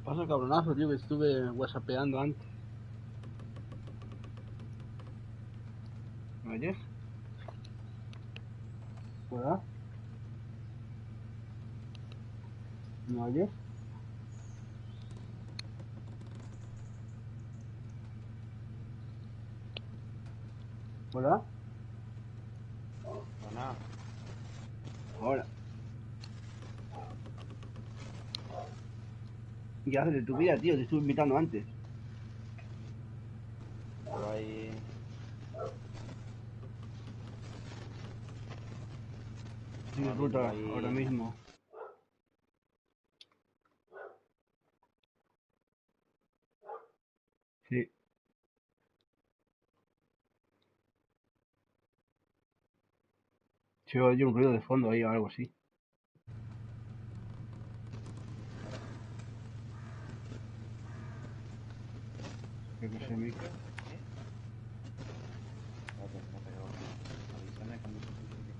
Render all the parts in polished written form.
Pasa cabronazo, tío, que estuve whatsappeando antes. ¿Me oyes? ¿Verdad? ¿Me oyes? ¿Verdad? Buena. Ahora. ¿Qué haces de tu vida, tío? Te estuve invitando antes. Pero ahí. Estoy de Viéndolo ruta ahora ahí. mismo. Sí. Se oye un ruido de fondo ahí o algo así. Creo que es el micro. ¿Eh? Espérate, avísame cuando se escuche.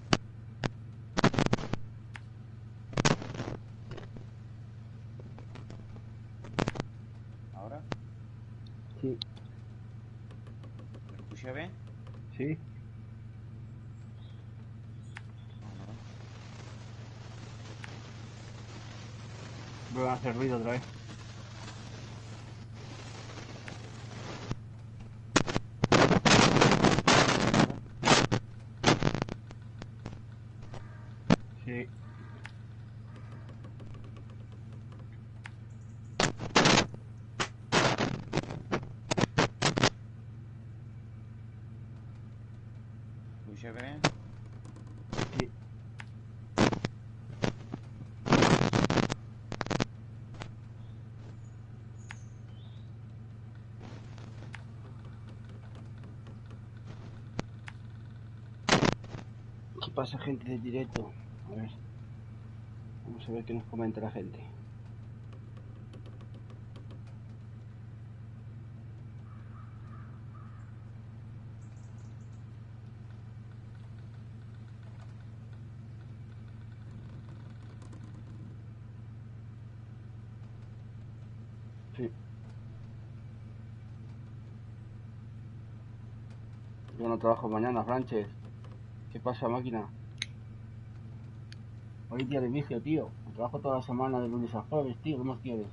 ¿Ahora? Sí. ¿Me escucha bien? Sí. Vuelve a hacer ruido otra vez. Sí. ¿Me escucha bien? Sí. ¿Qué pasa, gente de directo? A ver. Vamos a ver qué nos comenta la gente. Sí. Yo no trabajo mañana, Franches. ¿Qué pasa, máquina? Hoy día de vicio, tío. Trabajo toda la semana de lunes a jueves, tío. ¿Qué más quieres?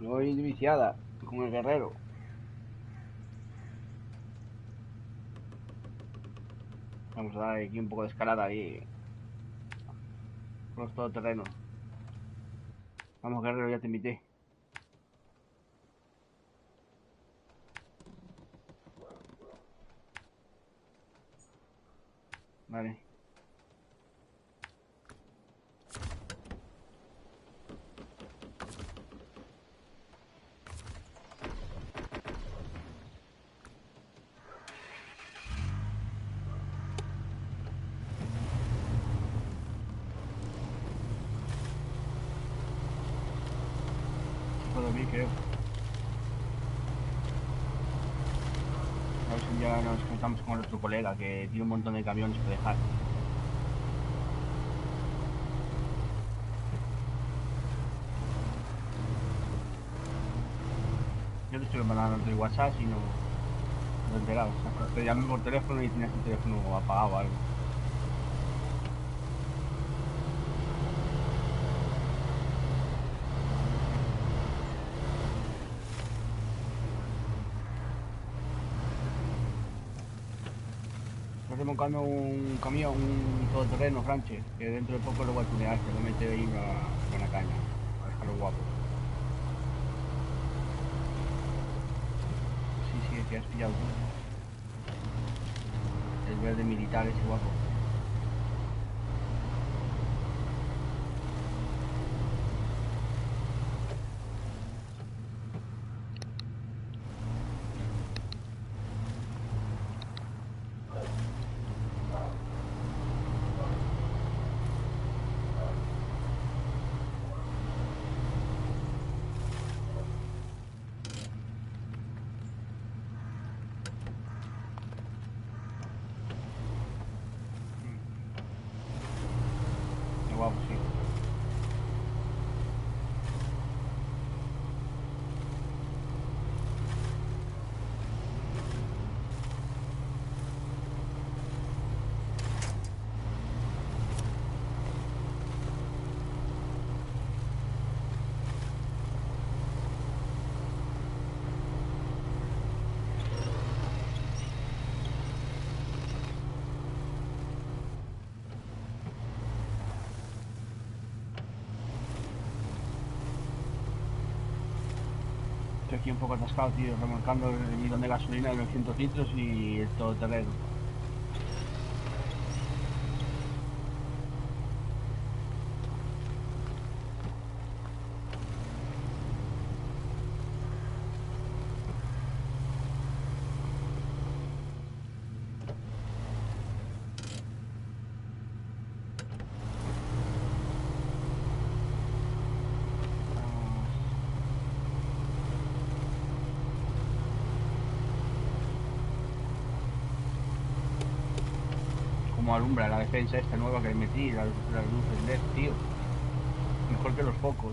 Hoy viciada con el guerrero. Vamos a dar aquí un poco de escalada ahí con los todoterrenos. Vamos, guerrero, ya te invité. Vale. Puedo dormir, creo. A ver si ya nos juntamos con nuestro colega que tiene un montón de camiones que dejar. Yo te estuve mandando el WhatsApp y no te enterabas. Te llamé por teléfono y tenías el teléfono apagado o algo. Estoy remolcando un camión, un todoterreno, Franche, que dentro de poco lo voy a tunear, que lo mete ahí una buena caña. A dejarlo guapo. Sí, sí, que has pillado tú. El verde militar ese guapo. Estoy aquí un poco atascado, tío, remolcando el bidón de gasolina de 900 litros y el todoterreno. Como alumbra la defensa esta nueva que le metí, las luces LED, tío. Mejor que los focos.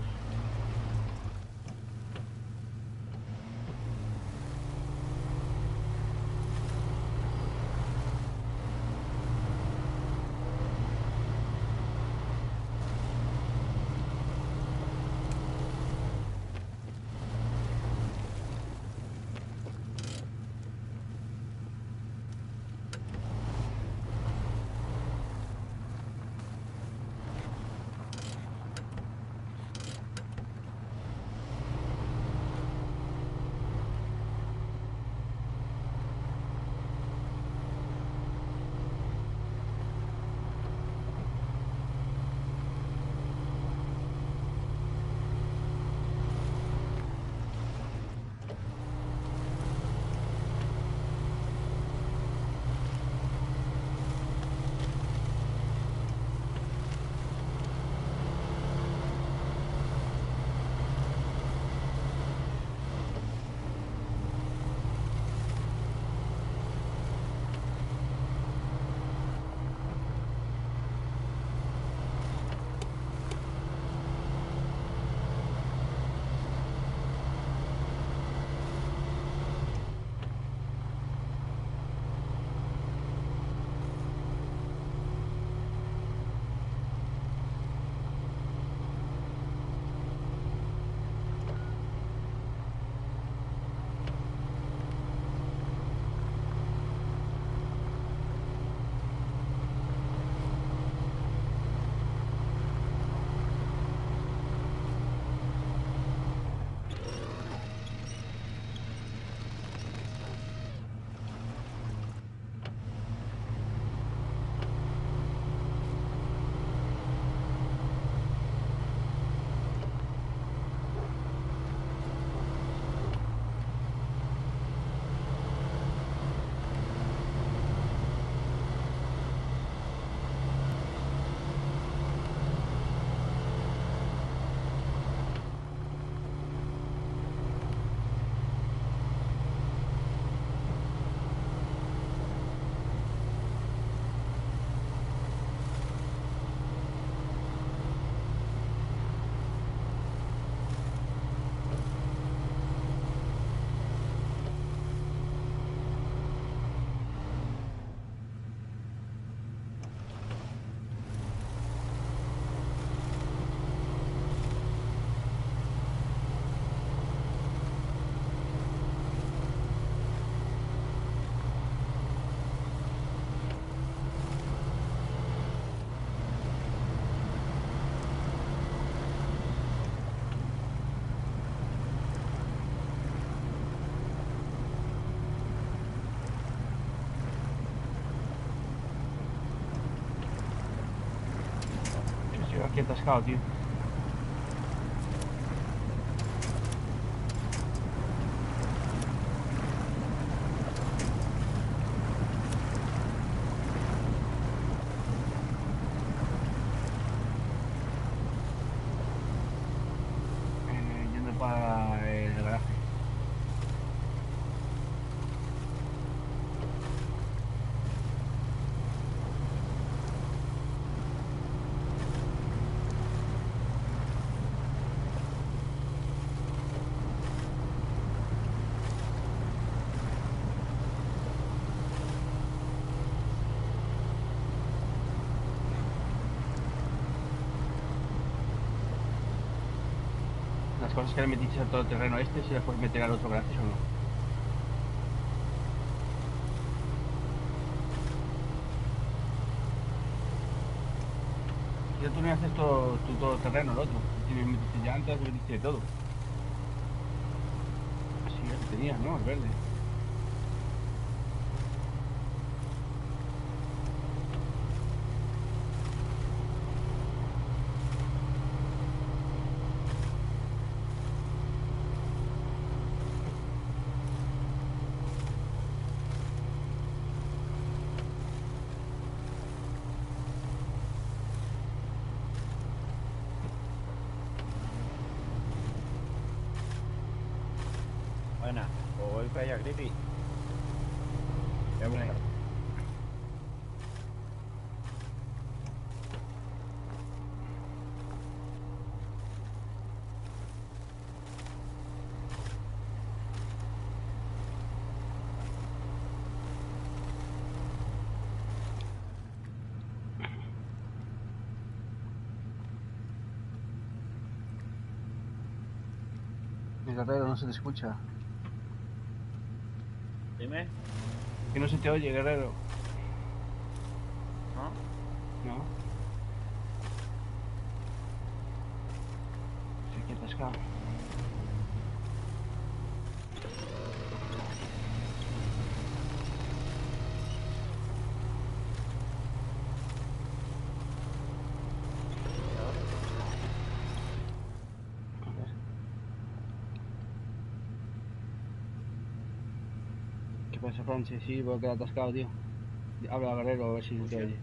Estoy aquí atascado, tío. Yendo para el garaje. Las cosas que le metiste a todo el terreno este, si las puedes meter al otro gratis o no. Ya tú no haces todo terreno, el otro. Metiste llantas, metiste de todo. tenías, ¿no? El verde. Buena, pues voy para allá, Creepy. Voy a Hombre. buscar. El guerrero no se te escucha. Dime, Que no se te oye, guerrero. ¿no? No. Sí, que atascado. A ver. ¿Qué pasa, Francis? Sí, voy a quedar atascado, tío. Habla, guerrero, a ver si se te Escucha, oye.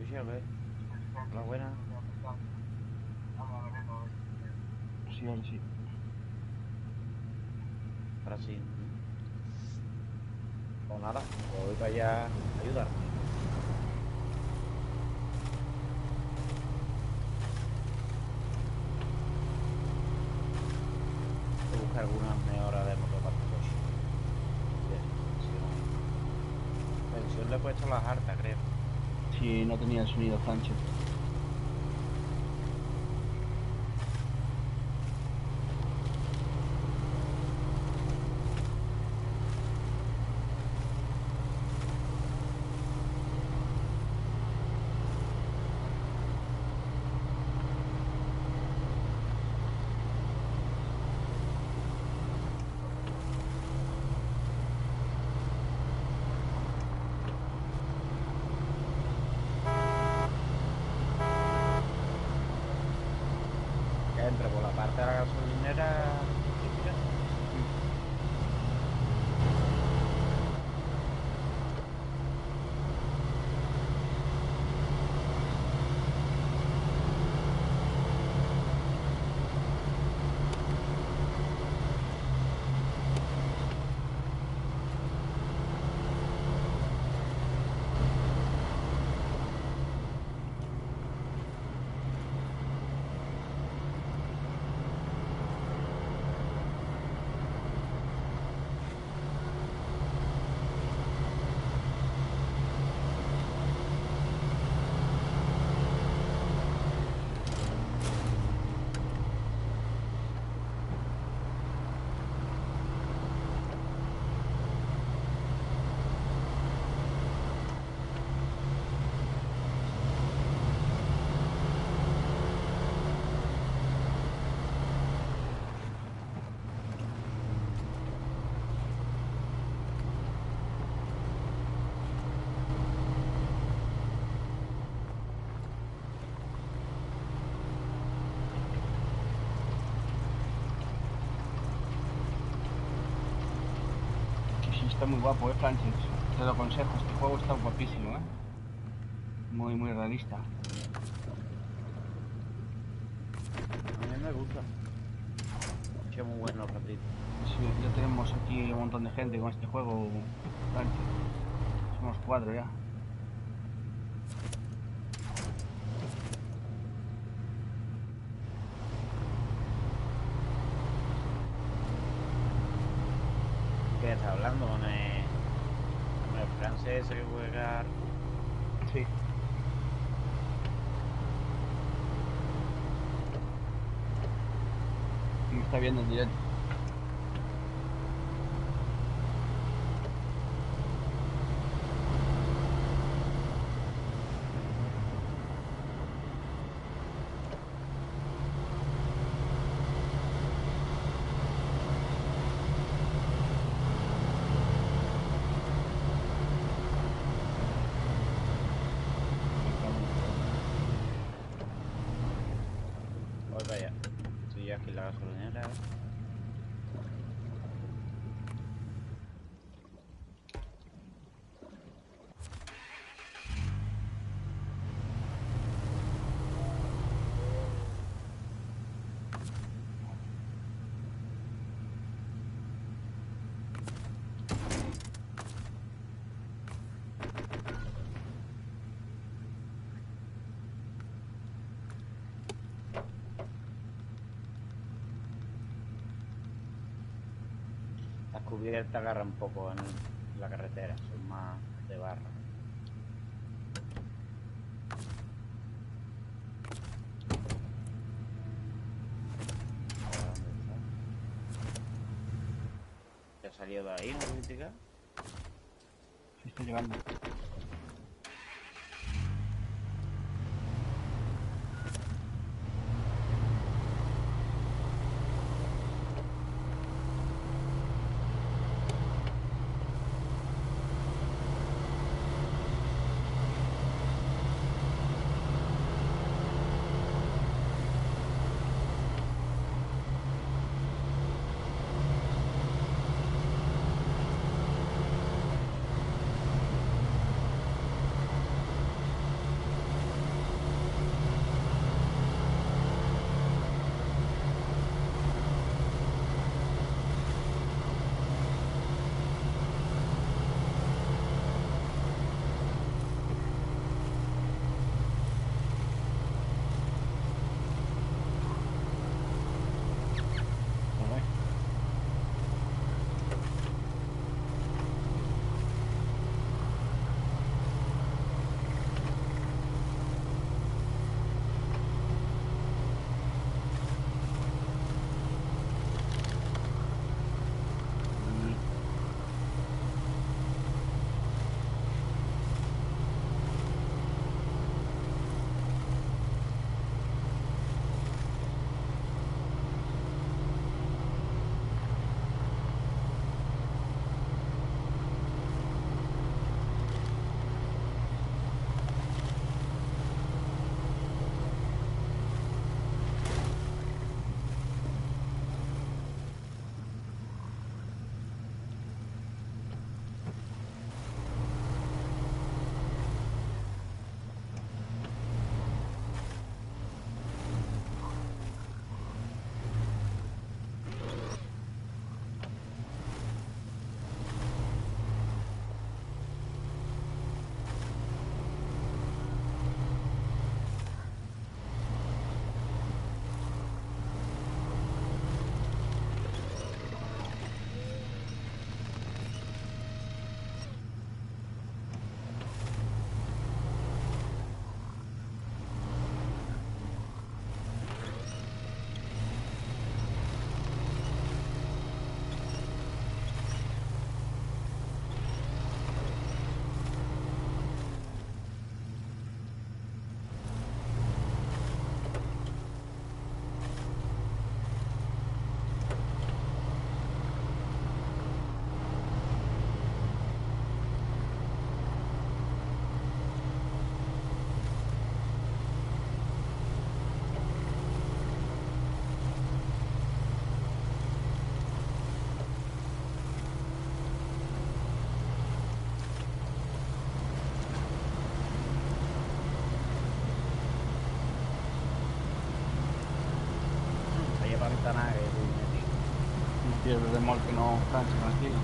escucha, a ver. Hola, buena. Sí, ahora sí. Ahora sí. Pues nada, pues voy para allá a ayudarte. Voy a buscar algunas mejoras de motor para tu coche. Bien, tensión. Tensión le he puesto las hartas, creo. Sí, no tenía el sonido, Sánchez. Que entre por la parte de la gasolinera. Mira, Sí, sí, está muy guapo, Francis. Te lo aconsejo, este juego está guapísimo, Muy, muy realista. a mí me gusta. Che, muy bueno, ratito. Sí, ya tenemos aquí un montón de gente con este juego, Francis. Somos 4 ya. ¿Qué está hablando con el francés ese que juega? Sí. Me está viendo en directo. carretera. Las cubiertas agarran un poco en la carretera, son más de barro. Ahora, ¿dónde está? ¿Ya ha salido de ahí, no crítica? Sí, estoy llegando. Nada que estoy metido. Un tío de remolque no cansa, tranquilo.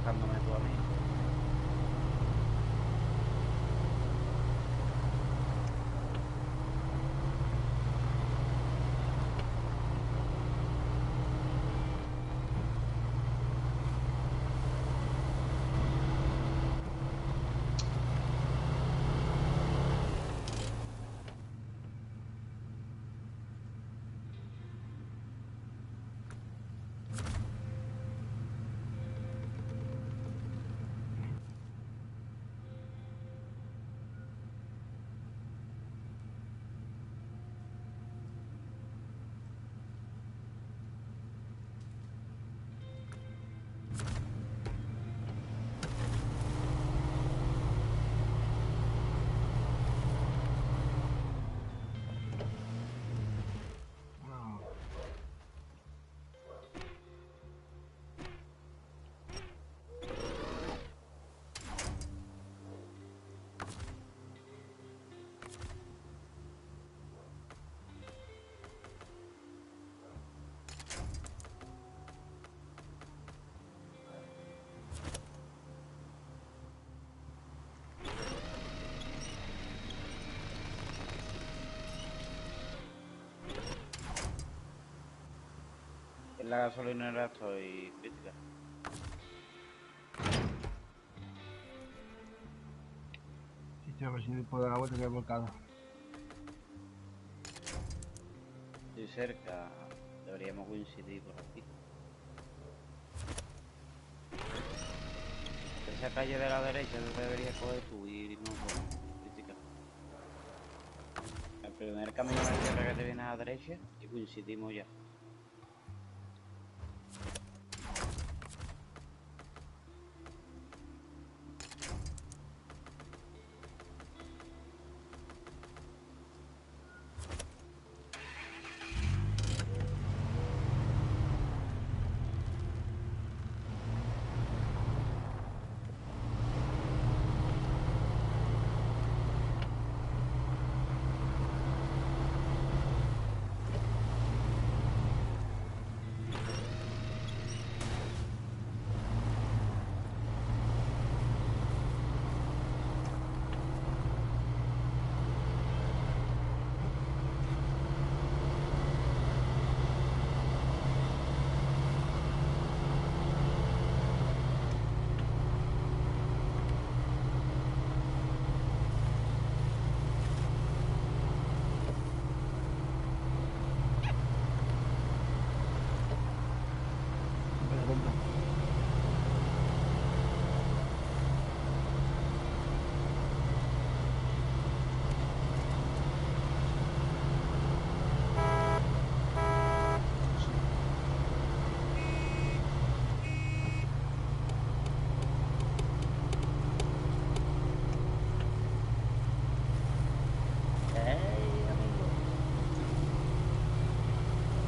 buscándome tú a mí. En la gasolinera estoy crítica. Sí, estoy a ver si me puedo dar la vuelta que he volcado. Estoy cerca. Deberíamos coincidir por aquí. Esa calle de la derecha deberías coger tú y no por crítica. El primer camino de tierra que te viene a la derecha y coincidimos ya.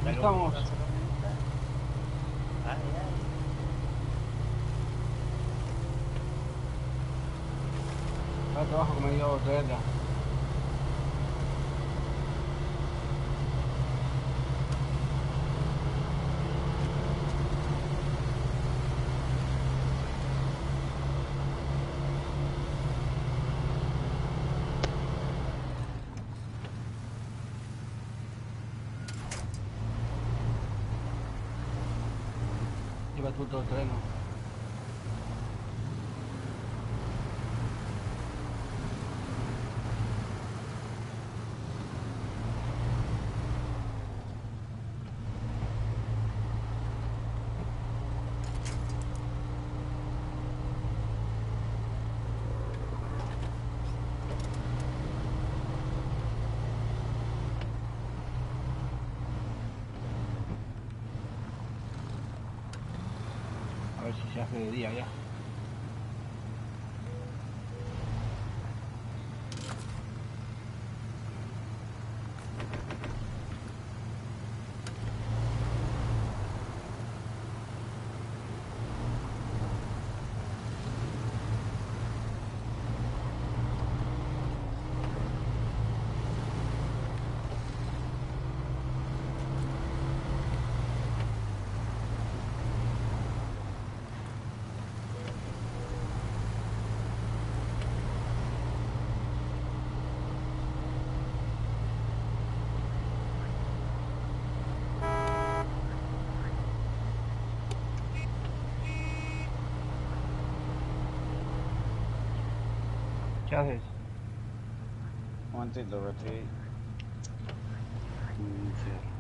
Estamos. Ay, ay. Para trabajo que me dio Toyota. Lleva tú todo el terreno. A ver si se hace de día ya. ¿Qué haces? Un momentito, que estoy... Cierro.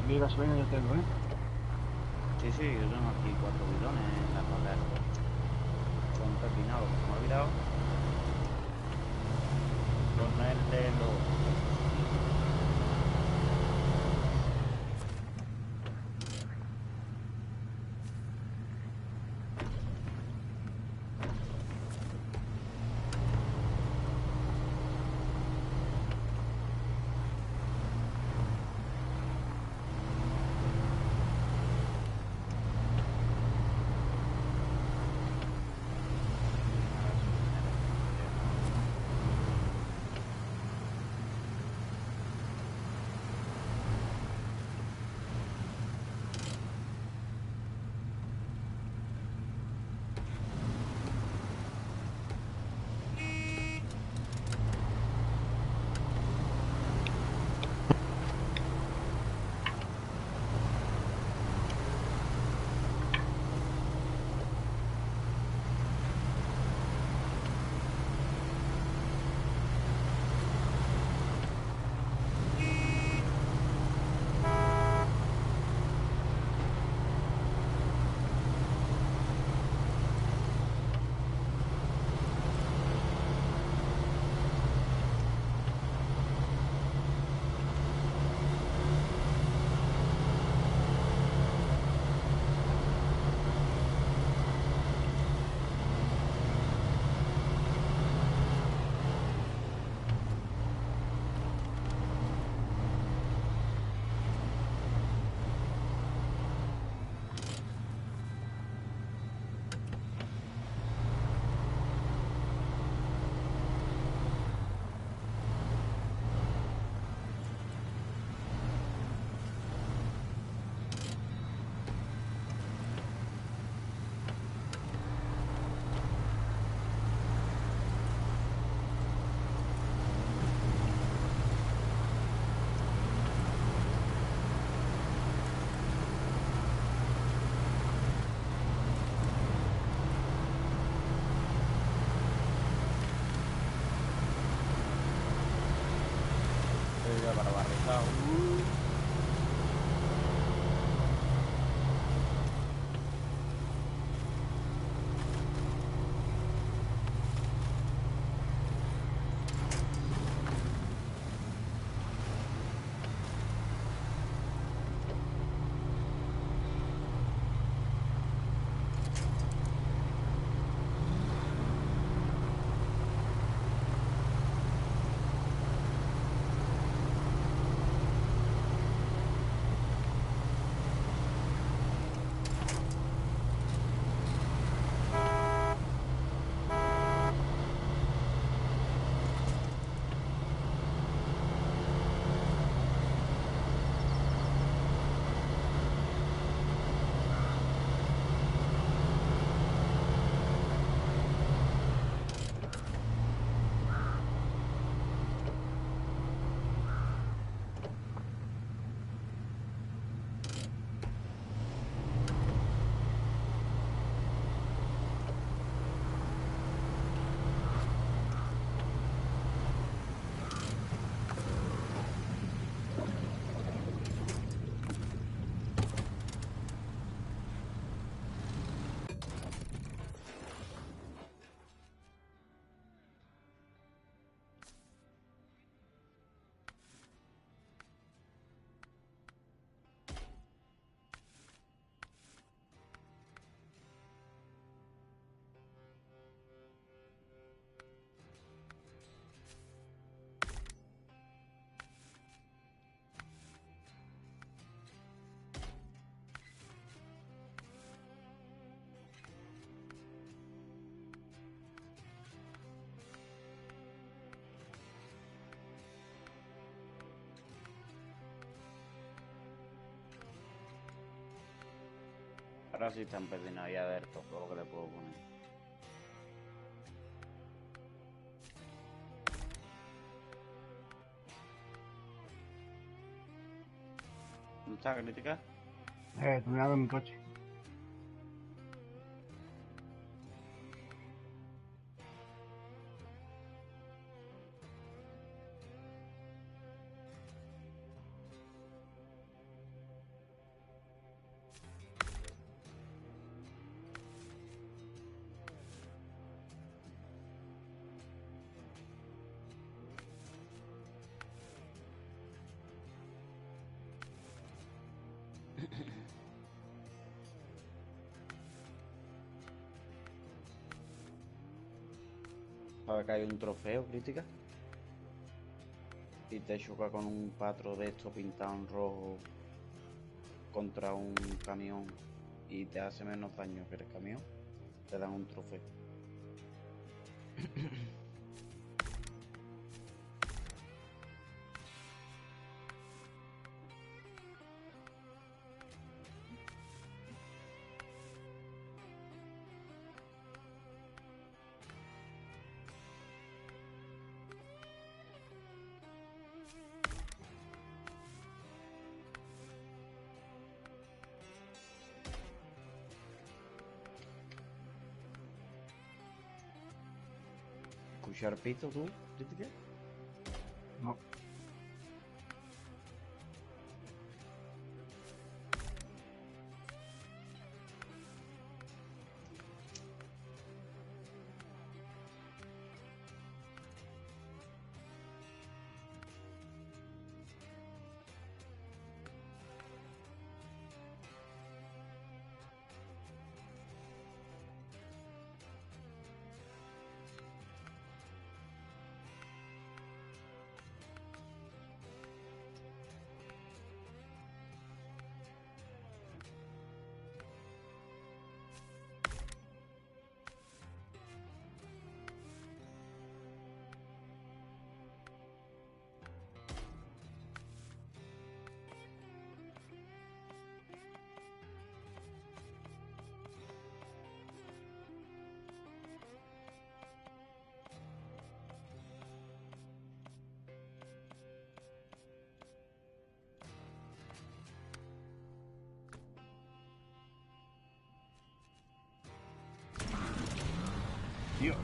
Aquí gasolina yo tengo, ¿eh? Sí, sí, yo tengo aquí 4 bidones en la pared. Son pepinados, me he olvidado ponerle los... para barrizado. Ahora sí están pepinados ya de todo lo que le puedo poner. ¿No está crítica? Terminado en mi coche. ¿Sabes que hay un trofeo, crítica? Y te choca con un patro de esto pintado en rojo contra un camión y te hace menos daño que el camión, te dan un trofeo. ¿Escuchar pito tú, crítica? No. Dios.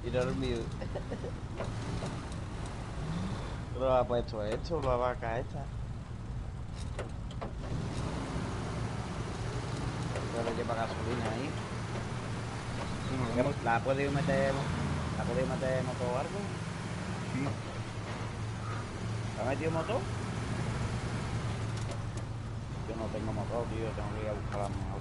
Ir al mío. ¿Lo ha puesto esto? ¿La vaca esta? Ya le lleva gasolina ahí. ¿La ha podido meter motor o algo? Sí. ¿La ha metido motor? Yo no tengo motor, tío, tengo que ir a buscar la mejor.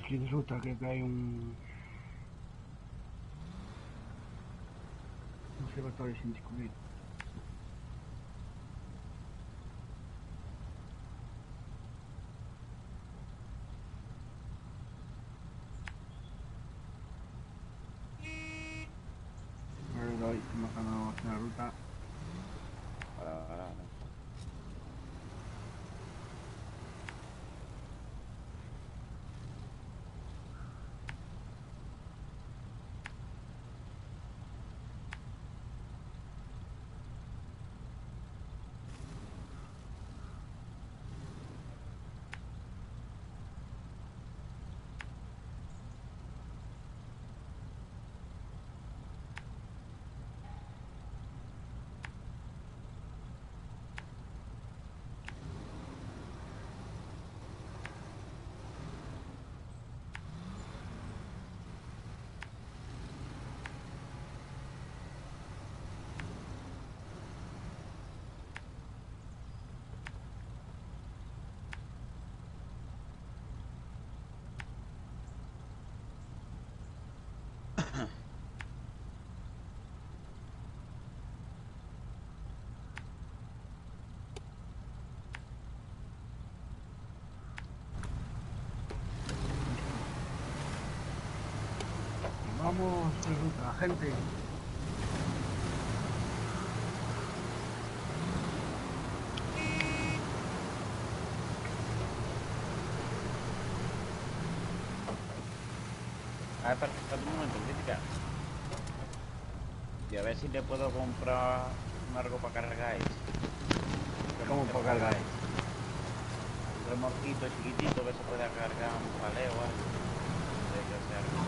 Aquí resulta que hay un observatorio sin descubrir. Ahora le doy, estoy marcando la ruta. Ahora. la gente. A ver, espera un momento, crítica. Y a ver si te puedo comprar un arco para cargar este. ¿Cómo para cargar? Un remolquito chiquitito que se pueda cargar un paleo o algo. De que sea algo.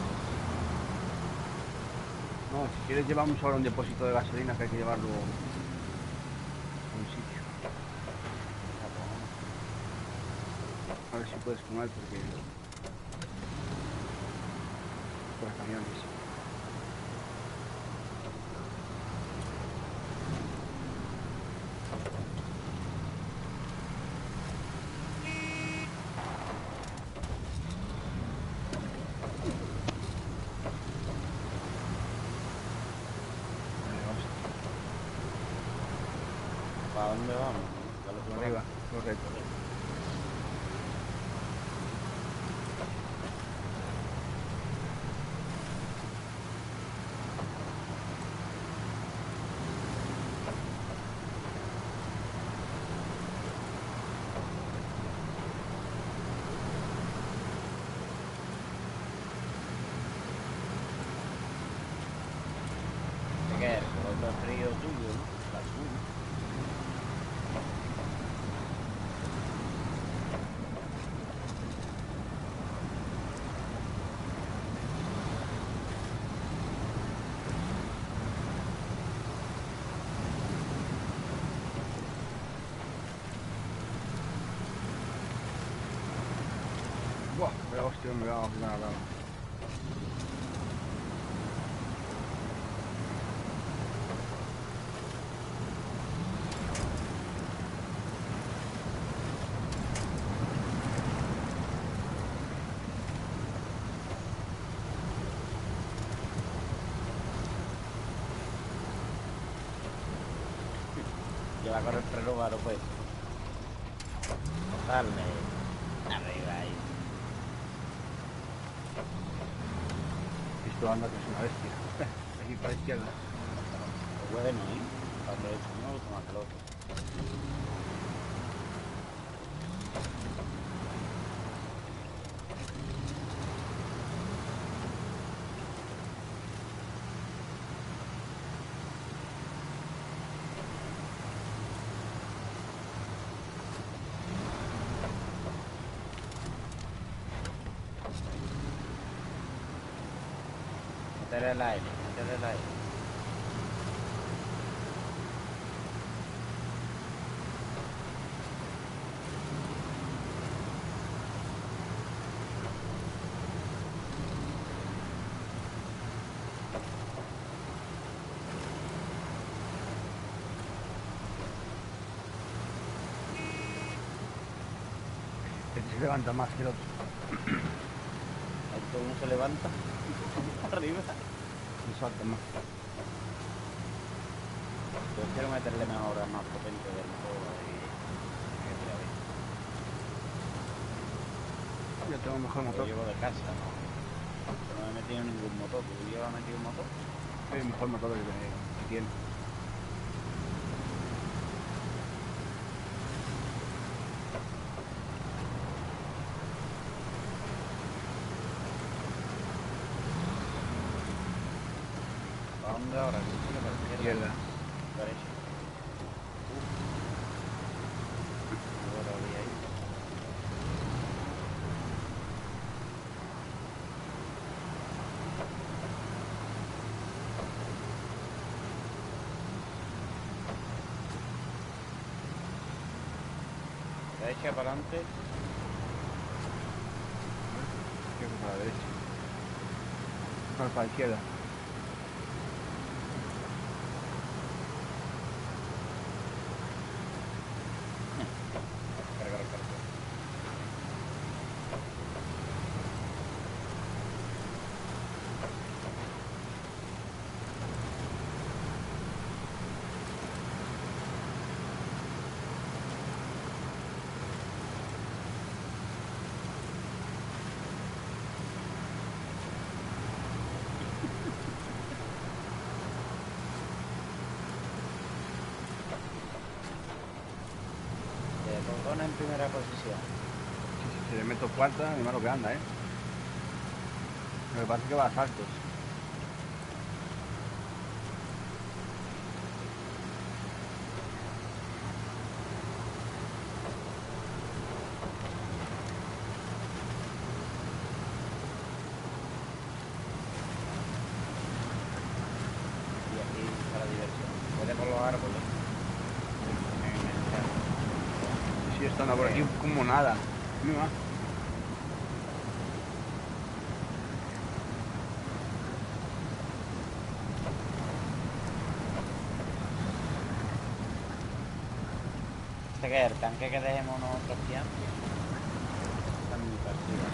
No, si quieres llevamos ahora un depósito de gasolina que hay que llevarlo a un sitio. Ya, pues, vamos. A ver si puedes con él porque... por los camiones. Vale, vamos ¿Para dónde vamos? Dale por por arriba, correcto. ¿De qué es? El otro frío tuyo, ¿no? La azul. Buah, pero hostia, me va a bajar la brava. Que va a correr reloj a lo pues. Dale. Arriba ahí. Esto anda que es una bestia. Aquí para la izquierda. Bueno, ¿eh? Para derecho no me gusta más que el otro. Meter el aire, meter el aire. Este se levanta más que el otro. Esto uno se levanta arriba. Y salta más. Yo quiero meterle mejor más potente del motor y que tira bien. Yo tengo mejor Lo motor. llevo de casa, ¿no? Yo no me he metido en ningún motor. ¿Tú llevas metido un motor? Es el mejor motor que tiene. ¿Para dónde ahora? ¿Qué tiene para la Izquierda. Derecha. Ahora voy ahí. Derecha para adelante. Creo que para la derecha. No, para la izquierda. Carga, carga. Pone en primera posición. Si le meto cuarta, mi malo que anda, ¿eh? Lo que pasa es que va a saltos. Y aquí está la diversión. Puede por los árboles. Sí, esto anda por aquí como nada. Mira. Este que es el tanque que dejemos nosotros aquí antes. Está en mi partida.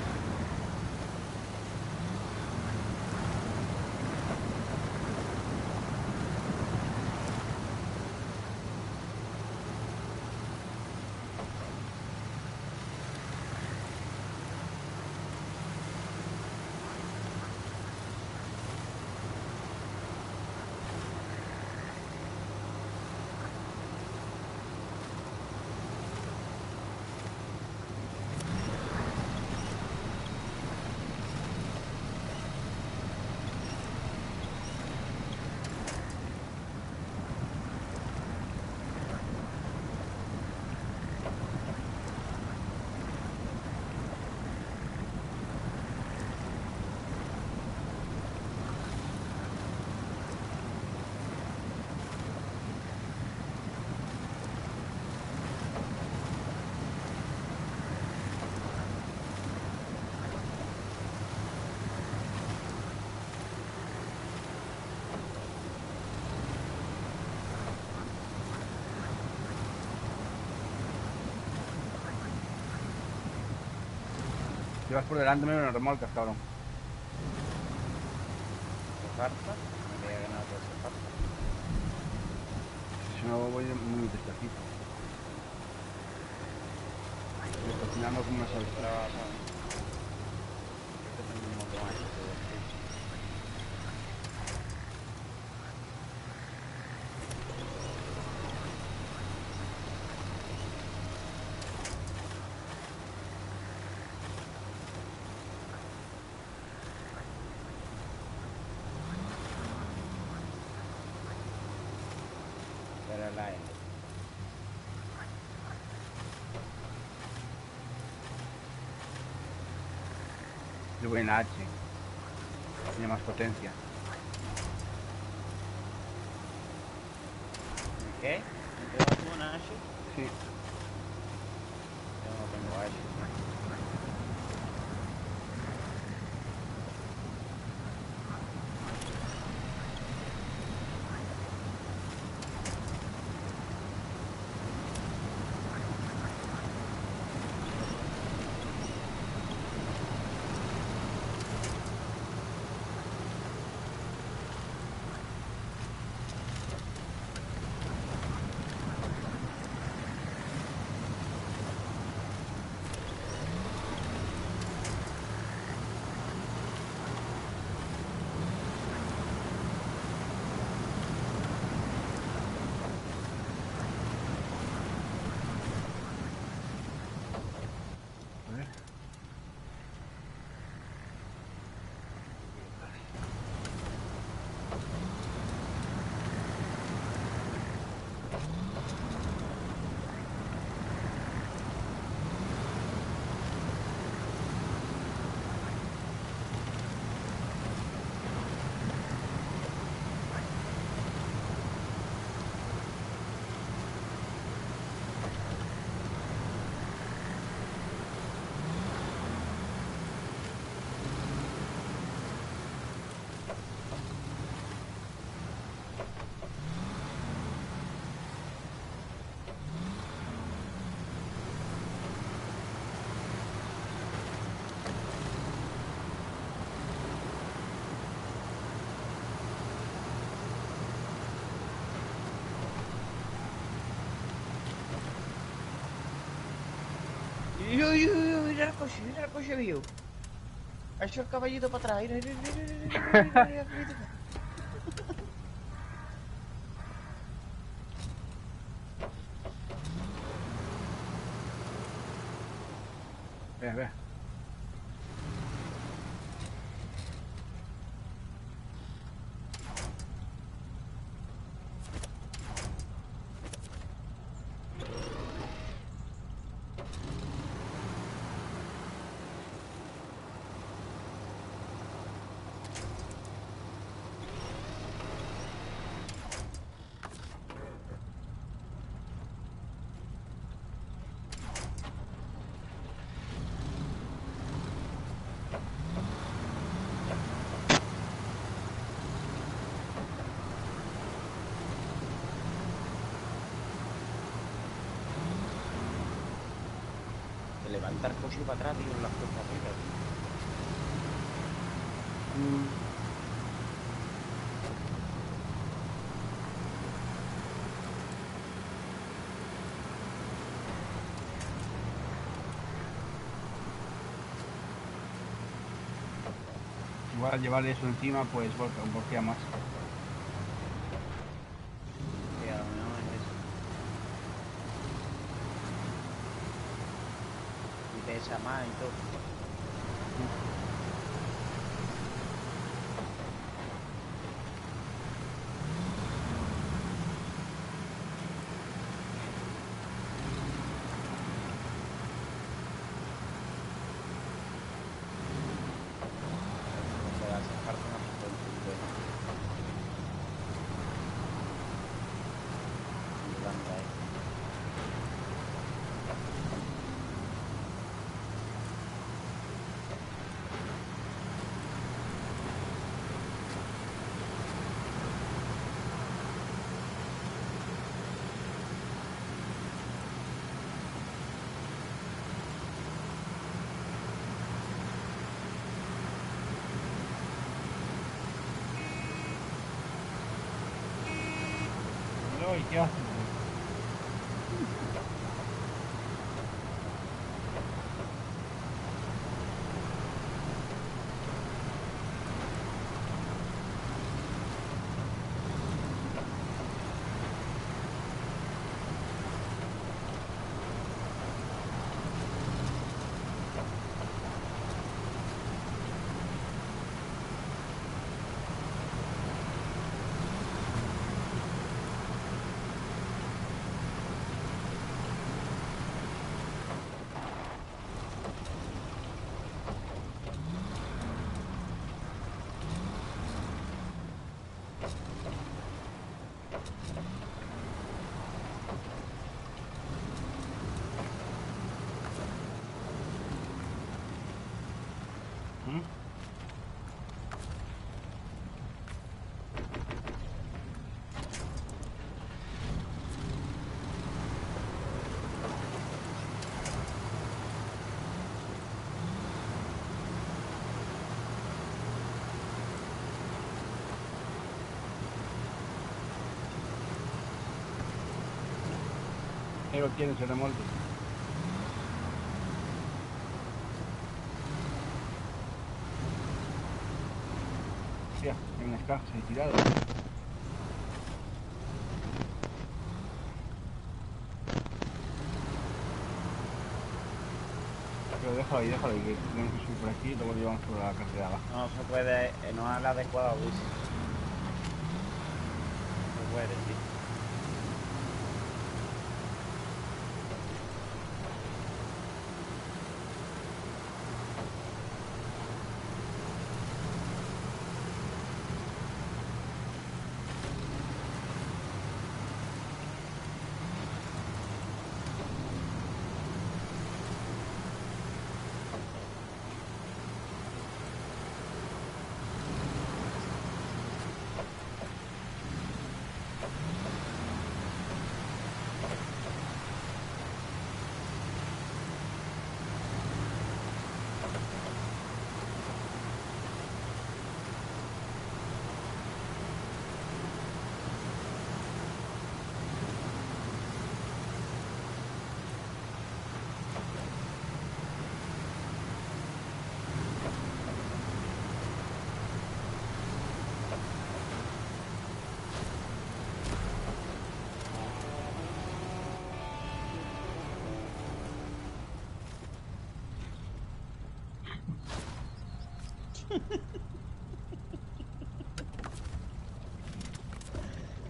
Si vas por delante, me lo remolcas, cabrón. ¿Se falta? Me había ganado todo ese falta. Si no, voy muy despacito. Estoy cocinando como una salsa. Trabajo. Este es el mismo que más se escucha. Pero el aire. Yo voy en la H. Tiene más potencia. ¿Qué? ¿Me quedas tú una H? Sí. Yo no tengo H. A ver. Mira el coche viejo. Ha hecho el caballito para atrás. Mira. Ve, ve. Levantar coche para atrás, tío, en las puertas arriba, tío. Igual al llevar eso encima, pues voltea más. Que a lo mejor es eso. Y pesa más y todo. O sea, esa parte no se puede entender. Y blanda, Pero, ¿y qué haces? Ahí lo tienes el remolque. Hostia, hay unas cajas ahí tiradas. Pero déjalo ahí, que tenemos que subir por aquí y luego llevamos por la carretera abajo. no se puede, no es la adecuada, Luis. No puede, tío.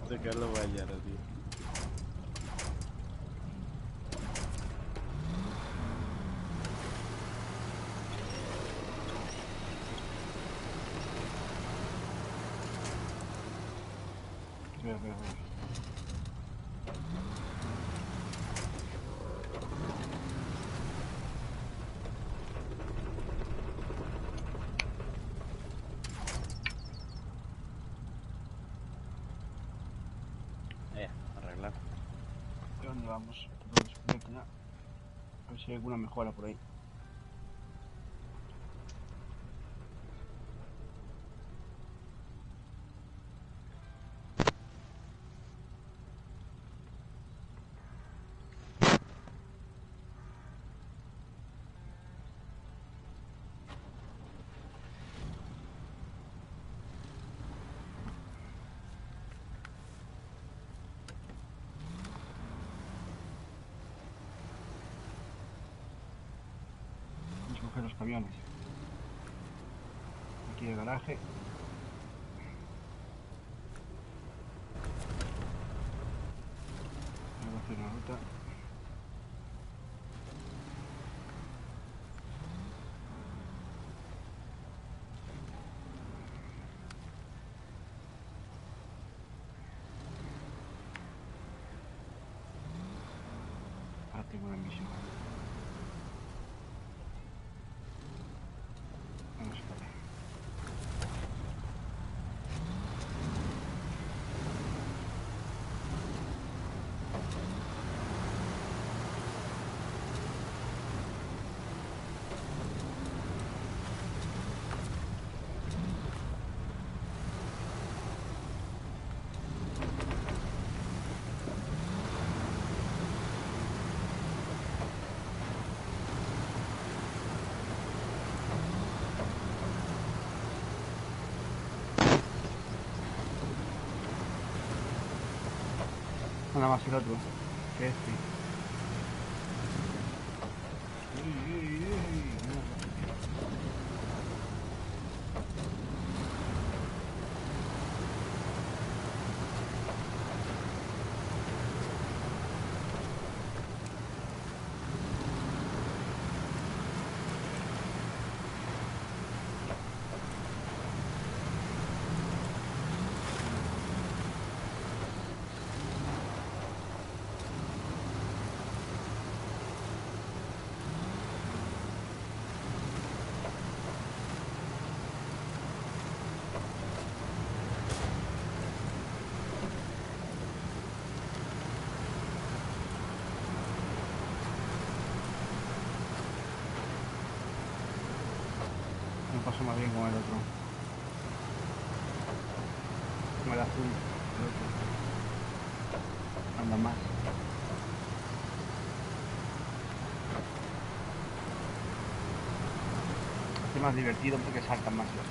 De Carlos Vallara, tío. Veo. Arreglar. ¿De dónde vamos? Lo descubierto ya. A ver si hay alguna mejora por ahí. Vamos a coger los camiones. Aquí el garaje. Voy a hacer una ruta. Ahora tengo una misión. Vamos a ver. Nada más el otro. Que este. Me paso más bien con el otro. Con el azul. El otro. Anda más. Es más divertido porque saltan más los.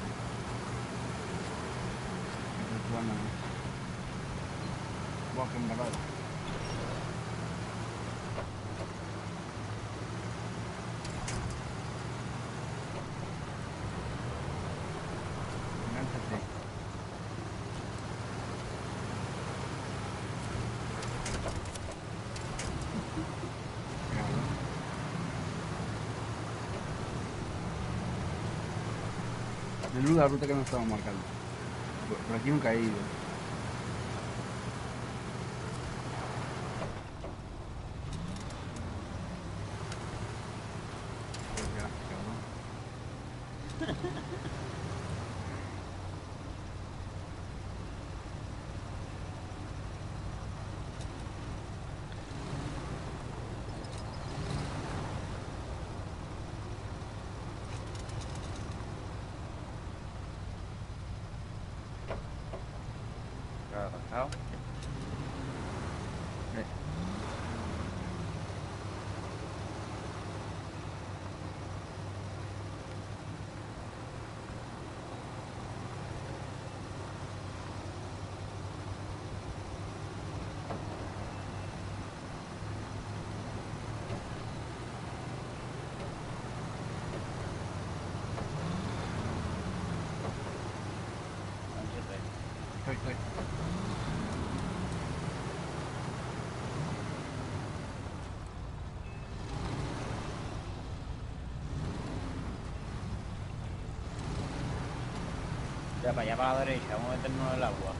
Entonces tú andas más. Buah, qué embarrada. Enganchate. Claro. Menuda ruta que nos estamos marcando. Por aquí nunca he ido. Gracias, cabrón. Arrancado. Ya para allá, para la derecha, vamos a meternos en el agua.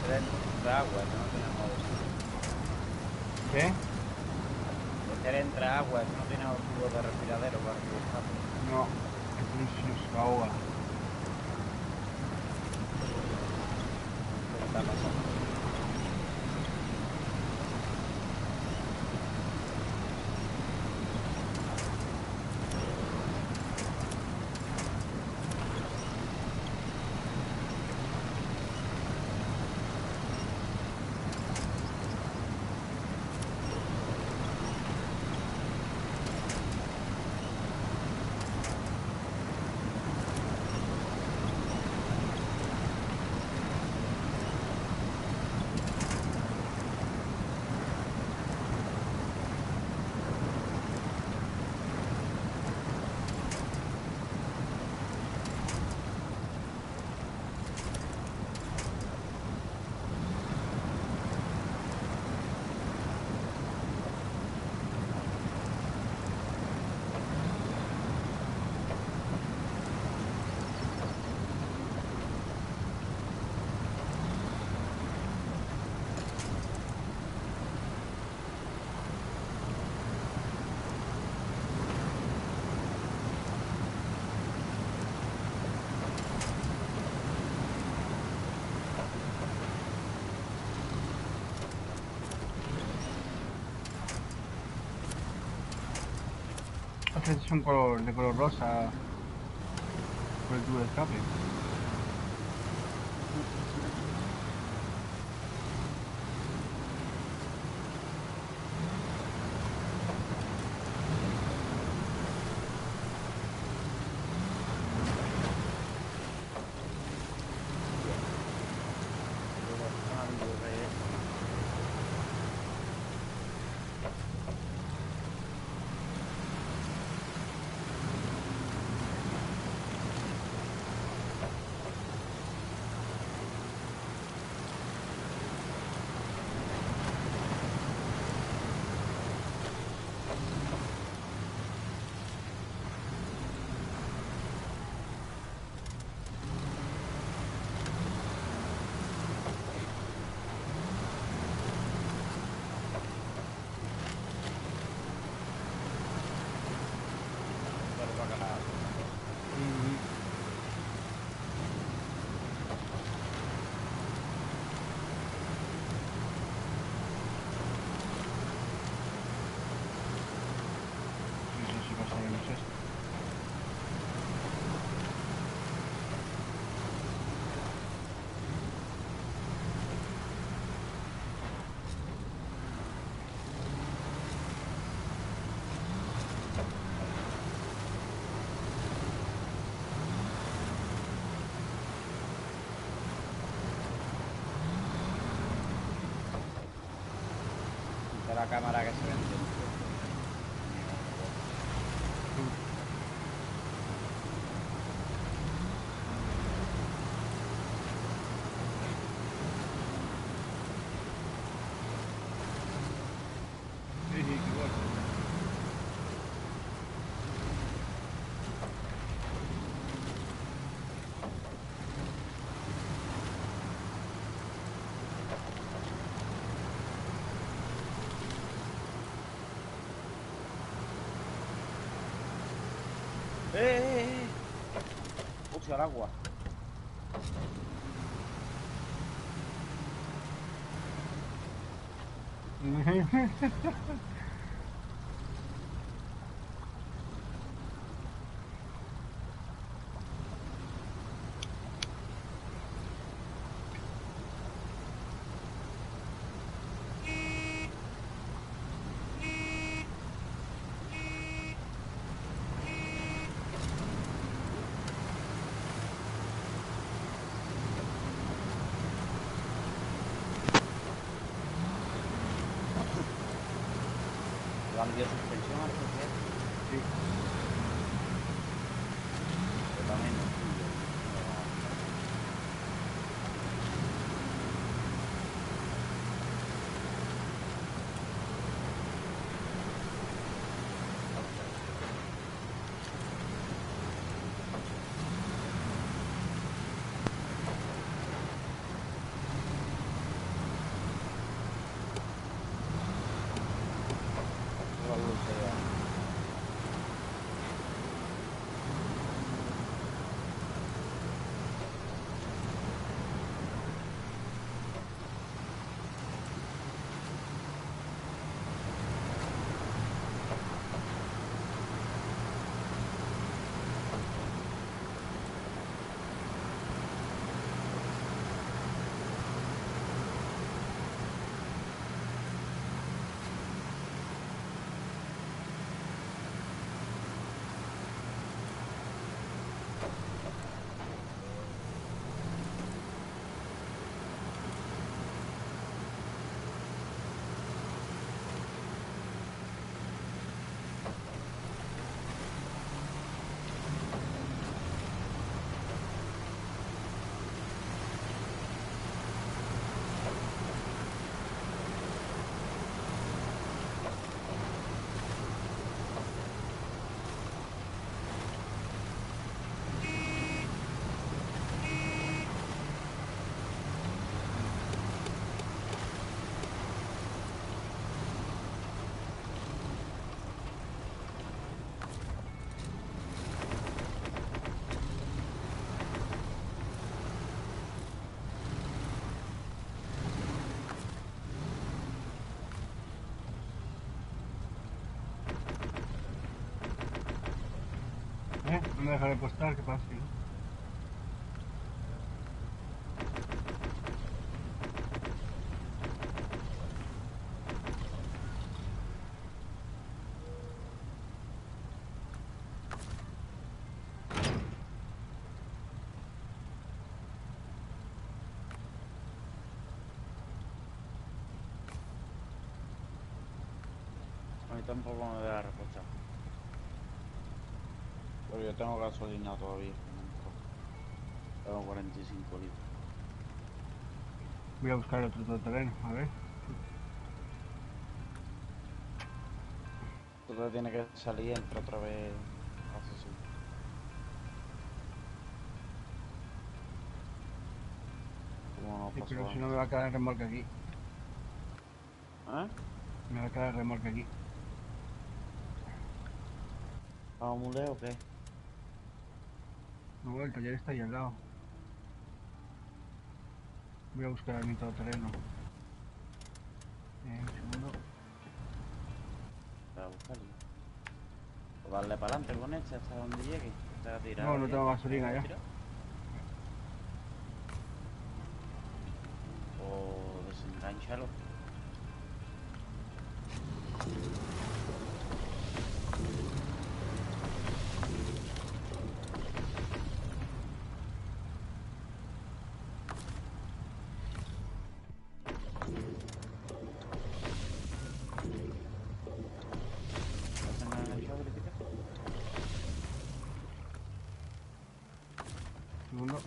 De agua, que no tenemos. ¿Qué? Meter entre agua, que no tenemos tubo de respiradero para cruzar. No, esto nos ahoga. ¿Qué está pasando? Este es un de color rosa por el tubo de escape. No sé si pasaremos esto. De la cámara que se vende. Sí, sí, qué bueno. ¡Eh! Puse al agua. ¿Cambio de suspensión al GPS? Sí. Yo también no pillo. La luz sea. No me dejaré postar, ¿qué pasa? A mí tampoco me voy a repostar. Pero yo tengo gasolina todavía. Tengo 45 litros. Voy a buscar otro todoterreno, a ver. Tú te tienes que salir, entra otra vez. Hace su. Como no Sí, pasó pero si no antes. me va a quedar el remolque aquí. ¿Eh? Me va a quedar el remolque aquí. ¿Vamos muy lejos o qué? No, el taller está ahí al lado. Voy a buscar mi todoterreno. Un segundo. Voy a buscarlo. Pues darle para adelante con este hasta donde llegue. Te ha tirado No, no ya. tengo gasolina ¿Te ha ya. tirado? O desenganchalo. ¿Desenganchado, Crítica? Segundo.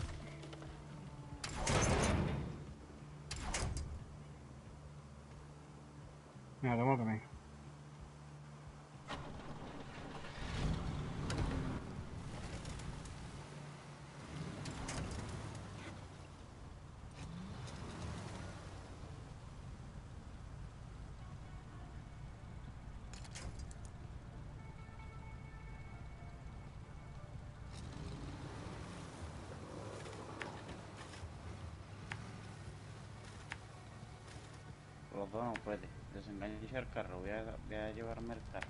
los dos no puede. Desengancha el carro, voy a llevarme el carro.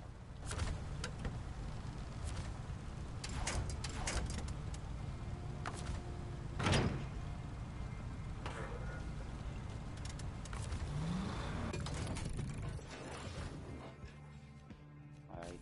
Ahí.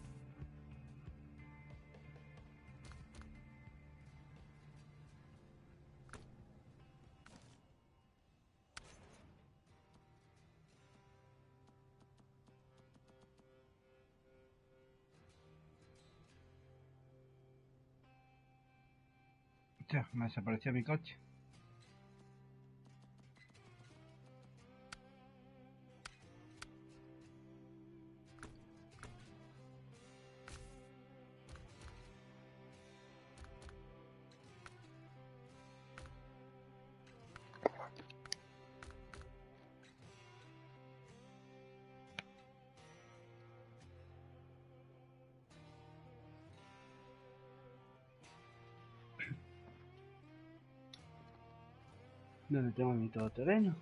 Hostia, me desapareció mi coche. ¿Dónde tengo mi todoterreno?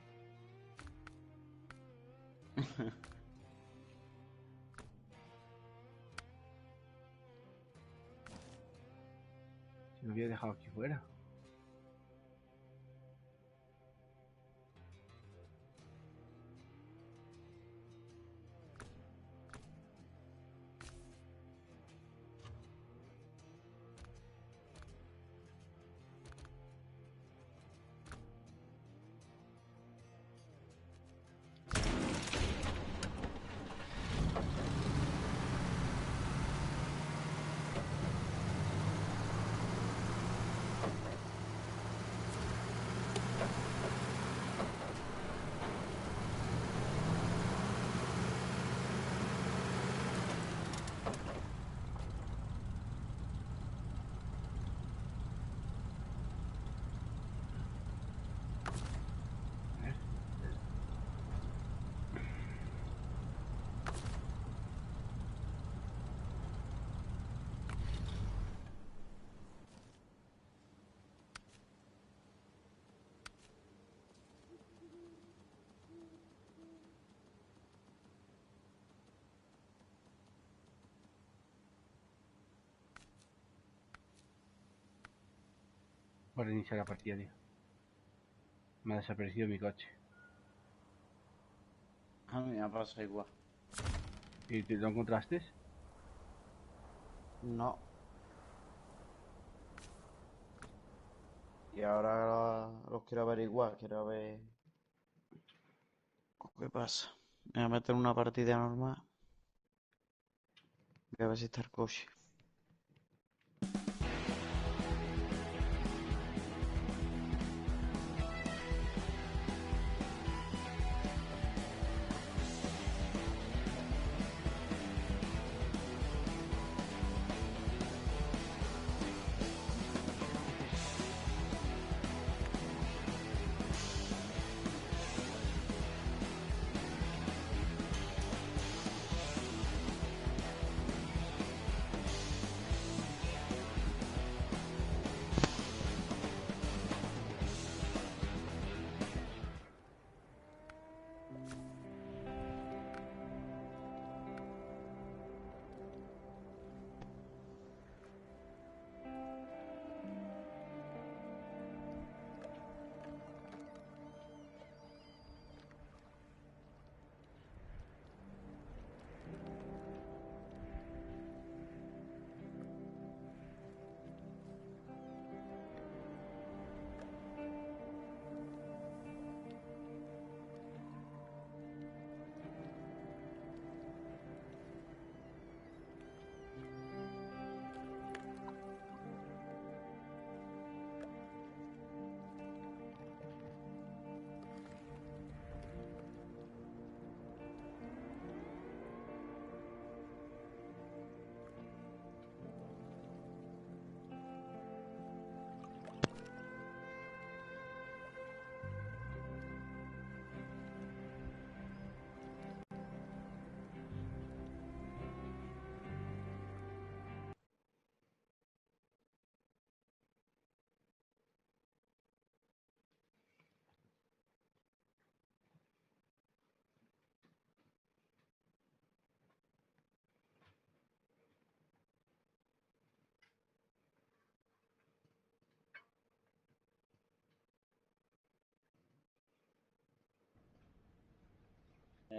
Si lo había dejado aquí fuera. Por iniciar la partida, tío. Me ha desaparecido mi coche. A mí me pasa igual. ¿Y te lo encontraste? No. Y ahora los quiero averiguar, quiero ver qué pasa. Me voy a meter en una partida normal. Voy a ver si está el coche.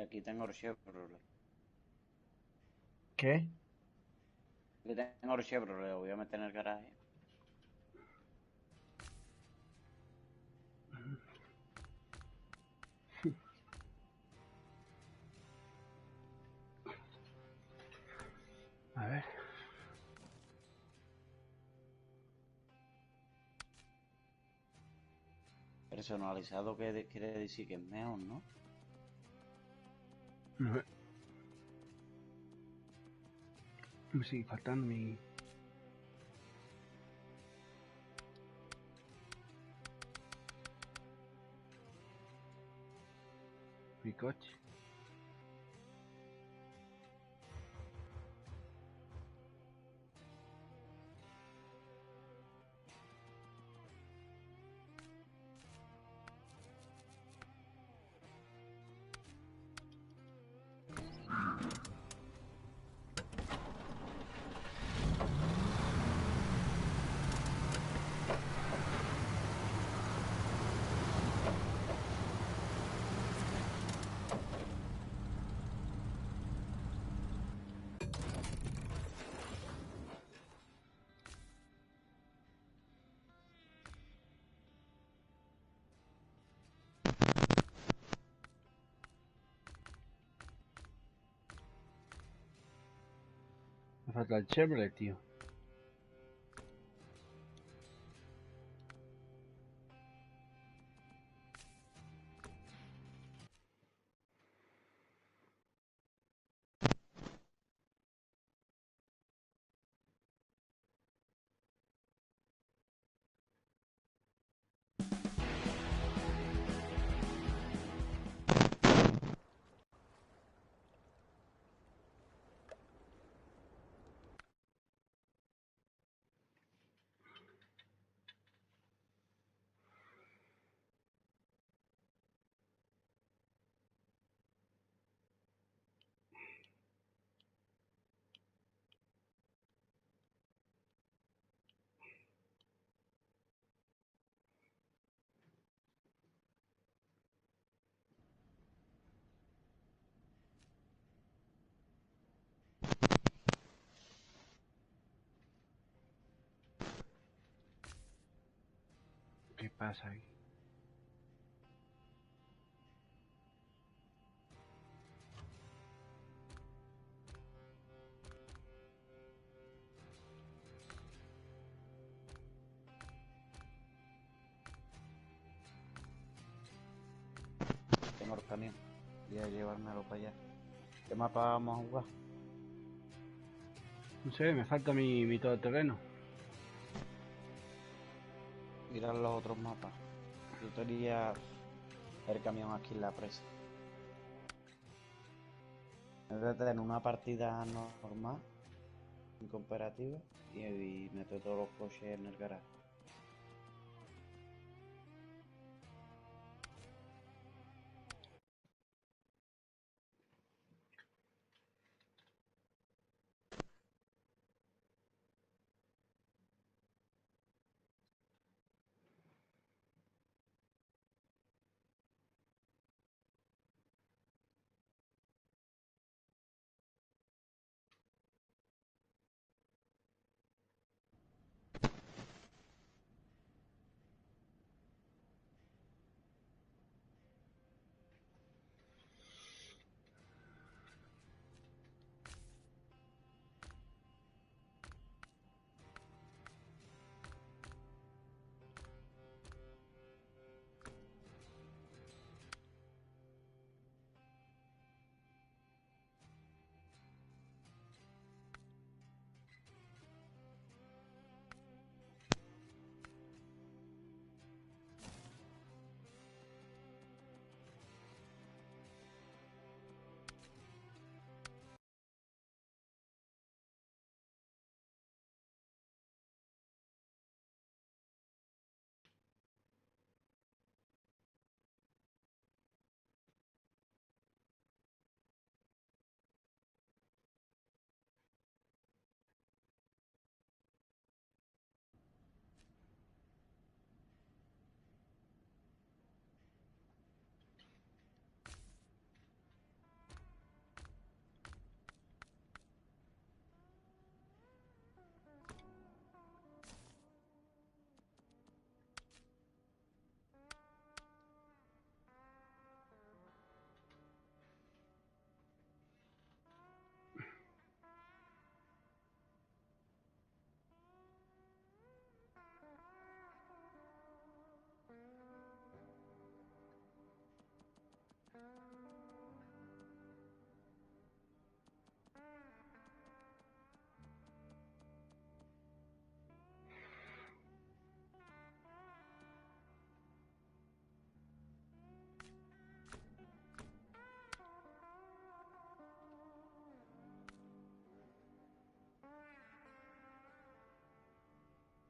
Aquí tengo el Chevrolet. ¿Qué? Aquí tengo el Chevrolet, lo voy a meter en el garaje. A ver. Personalizado quiere decir que es mejor, ¿no? A ver. Me sigue faltando mi... mi coche. Me falta el Chevrolet, tío. ¿Qué pasa ahí? Tengo el camión. Voy a llevármelo para allá. ¿Qué mapa vamos a jugar? No sé, me falta mi todoterreno. Mirar los otros mapas. Yo tenía el camión aquí en la presa. En vez de tener una partida normal, en cooperativa, y meter todos los coches en el garaje.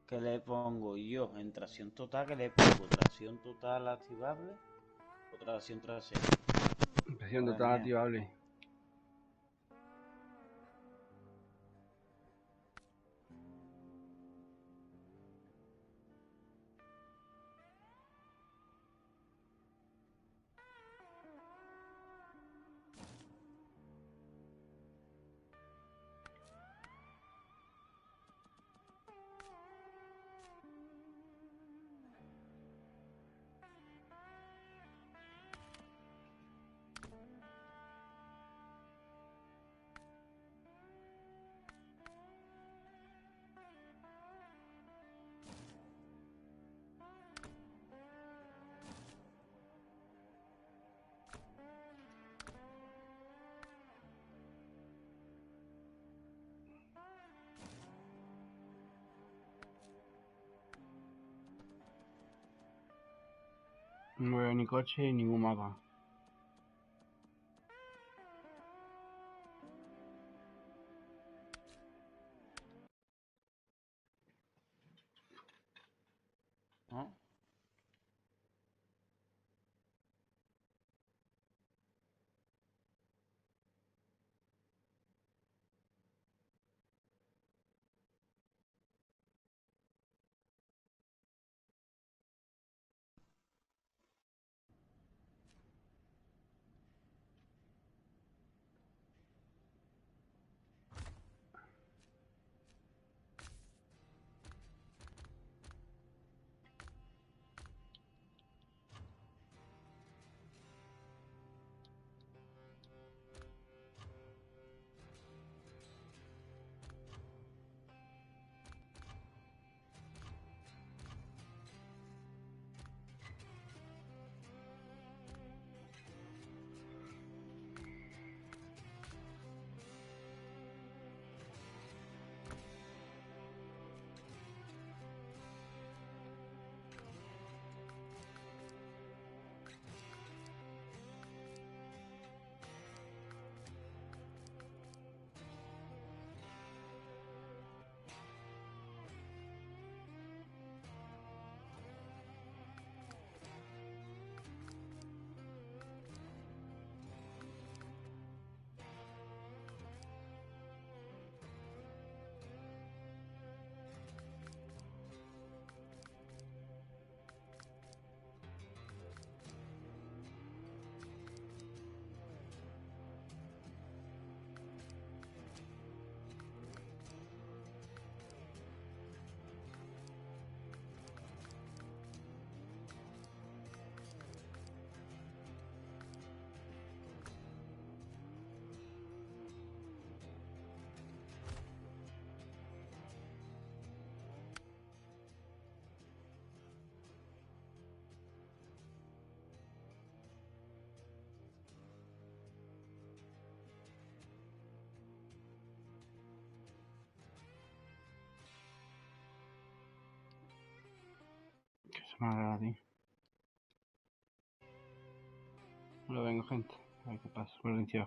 ¿Qué le pongo yo? En tracción total, ¿qué le pongo? ¿Tracción total activable o tracción trasera? Presión Madre total mía. activable. No veo ni coche ni ningún mapa. ¿No? Que se me haga a ti. Lo vengo, gente. A ver qué pasa. Por el encierro.